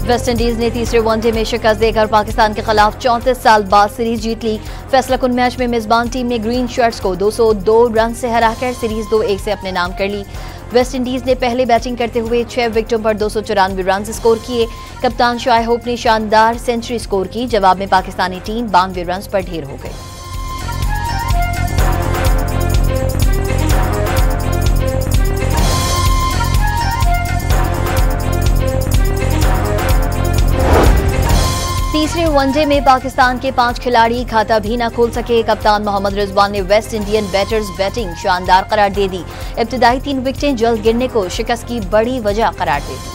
West Indies ने तीसरे one day में शिकस्त देकर पाकिस्तान के खिलाफ 34 साल बाद सीरीज जीत ली। फैसलाकुन मैच में मेजबान टीम ने ग्रीन शर्ट्स को 202 रन से हराकर सीरीज 2-1 से अपने नाम कर ली। वेस्टइंडीज ने पहले बैटिंग करते हुए 6 विकेटों पर 294 रन स्कोर किए। कप्तान शाय होप ने शानदार सेंचुरी स्कोर की। जवाब में पाकिस्तानी टीम 92 रन पर ढेर हो गई। तीसरे वनडे में पाकिस्तान के 5 खिलाड़ी खाता भी न खोल सके। कप्तान मोहम्मद रिजवान ने वेस्ट इंडियन बैटर्स बैटिंग शानदार करार दे दी। इब्तिदाई 3 विकेटें जल्द गिरने को शिकस्त की बड़ी वजह करार दे दी।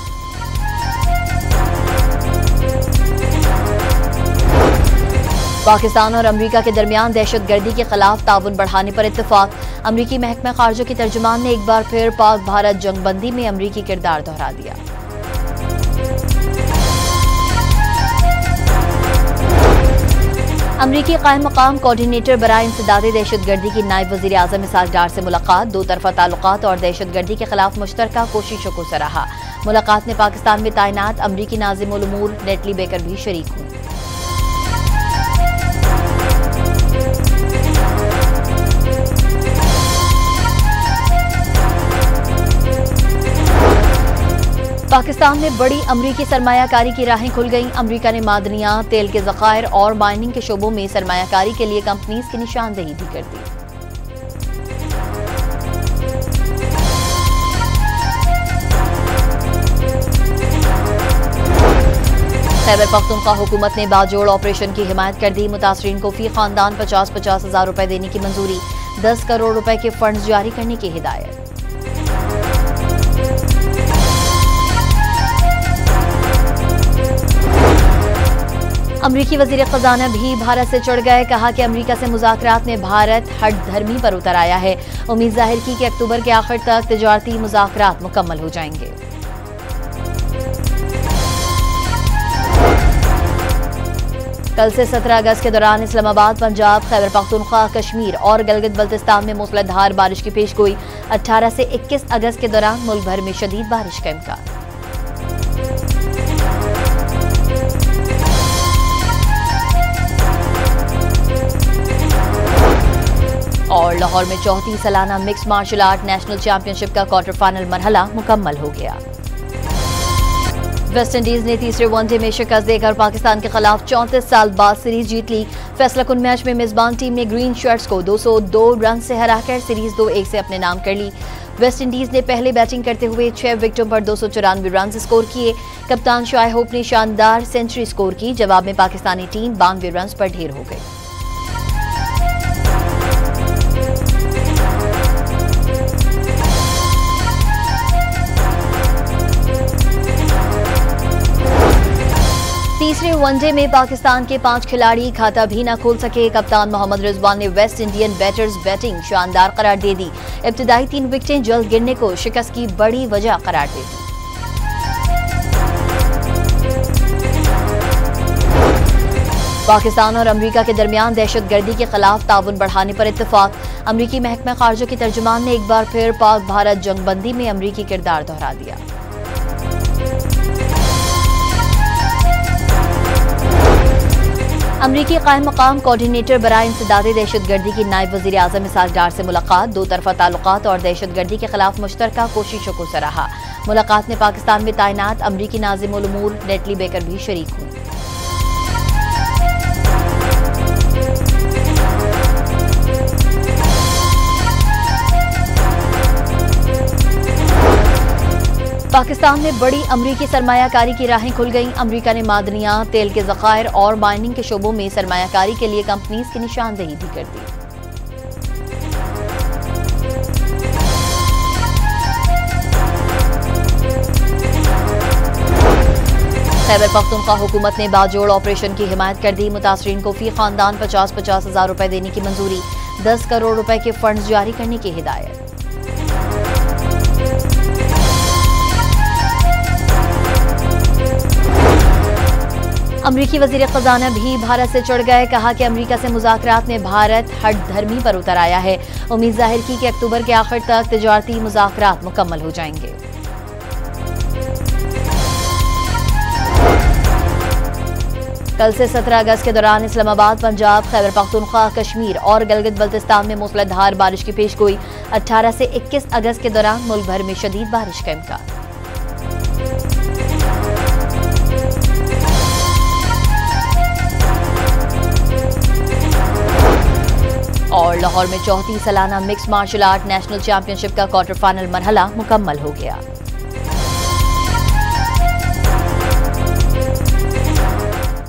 पाकिस्तान और अमेरिका के दरमियान दहशतगर्दी के खिलाफ ताउन बढ़ाने पर इत्तेफाक। अमरीकी महकमा खारजा के तर्जुमान ने एक बार फिर पाक भारत जंगबंदी में अमरीकी किरदार दोहरा दिया। अमरीकी कायम मकाम कोऑर्डिनेटर बराए इंसदादे दहशतगर्दी की नायब वजीर आजम इसहाक डार से मुलाकात। 2 तरफा ताल्लुकात और दहशतगर्दी के खिलाफ मुश्तरका कोशिशों को सराहा। मुलाकात में पाकिस्तान में तैनात अमरीकी नाज़िम उल उमूर नेटली बेकर भी शरीक हुई। पाकिस्तान में बड़ी अमरीकी सरमायाकारी की राहें खुल गईं। अमरीका ने मादनियात, तेल के ज़खायर और माइनिंग के शोबों में सरमायाकारी के लिए कंपनीज की निशानदेही भी कर दी। खैबर पख्तूनख्वा हुकूमत ने बाजोड़ ऑपरेशन की हिमायत कर दी। मुतासरीन को फी खानदान 50-50 हज़ार रुपए देने की मंजूरी। 10 करोड़ रुपए के फंड जारी करने की हिदायत। अमरीकी वजीर खजाना भी भारत से चढ़ गए। कहा कि अमरीका से मुज़ाकरात में भारत हट धर्मी पर उतर आया है। उम्मीद जाहिर की कि अक्टूबर के आखिर तक तिजारती मुज़ाकरात मुकम्मल हो जाएंगे। कल से 17 अगस्त के दौरान इस्लामाबाद, पंजाब, खैबर पख्तूनख्वा, कश्मीर और गिलगित बल्तिस्तान में मूसलाधार बारिश की पेशगोई। 18 से 21 अगस्त के दौरान मुल्क भर में शदीद बारिश का इम्कान। और लाहौर में 34 सालाना mix martial art national championship का क्वार्टर फाइनल मरहला मुकम्मल हो गया। वेस्टइंडीज ने तीसरे वनडे में शिकस्त देकर पाकिस्तान के खिलाफ 34 साल बाद सीरीज जीत ली। फैसलाकुन मैच में मेजबान टीम ने ग्रीन शर्ट्स को 202 रन से हराकर सीरीज 2-1 से अपने नाम कर ली। वेस्टइंडीज ने पहले बैटिंग करते हुए 6 विकेटों पर 294 रन स्कोर किए। कप्तान शाय होप ने शानदार सेंचुरी स्कोर की। जवाब में पाकिस्तानी टीम 92 रन पर ढेर हो गई। तीसरे वनडे में पाकिस्तान के 5 खिलाड़ी खाता भी न खोल सके। कप्तान मोहम्मद रिजवान ने वेस्ट इंडियन बैटर्स बैटिंग शानदार करार दे दी। इब्तिदाई 3 विकेटें जल्द गिरने को शिकस्त की बड़ी वजह करार दे दी। पाकिस्तान और अमेरिका के दरमियान दहशतगर्दी के खिलाफ ताउन बढ़ाने पर इत्तेफाक। अमरीकी महकमा खारजा के तर्जुमान ने एक बार फिर पाक भारत जंगबंदी में अमरीकी किरदार दोहरा दिया। अमरीकी कायम मकाम कोऑर्डिनेटर बराए इंसदादे दहशतगर्दी की नायब वजीर आजम इसहाक डार से मुलाकात। 2 तरफा ताल्लुकात और दहशतगर्दी के खिलाफ मुश्तरका कोशिशों को सराहा। मुलाकात में पाकिस्तान में तैनात अमरीकी नाज़िम उल उमूर नेटली बेकर भी शरीक हुई। पाकिस्तान में बड़ी अमरीकी सरमायाकारी की राहें खुल गईं। अमरीका ने मादनियात, तेल के ज़खायर और माइनिंग के शोबों में सरमायाकारी के लिए कंपनीज की निशानदेही भी कर दी। खैबर पख्तूनख्वा हुकूमत ने बाजोड़ ऑपरेशन की हिमायत कर दी। मुतासरीन को फी खानदान 50-50 हज़ार रुपए देने की मंजूरी। 10 करोड़ रुपए के फंड जारी करने की हिदायत। अमरीकी वजीर खजाना भी भारत से चढ़ गए। कहा कि अमरीका से मुज़ाकरात में भारत हट धर्मी पर उतर आया है। उम्मीद जाहिर की कि अक्टूबर के आखिर तक तिजारती मुज़ाकरात मुकम्मल हो जाएंगे। कल से 17 अगस्त के दौरान इस्लामाबाद, पंजाब, खैबर पख्तूनख्वा, कश्मीर और गिलगित बल्तिस्तान में मूसलाधार बारिश की पेशगोई। 18 से 21 अगस्त के दौरान मुल्क भर में शदीद बारिश का इम्कान। और लाहौर में 34 सालाना mix martial art national championship का क्वार्टर फाइनल मरहला मुकम्मल हो गया।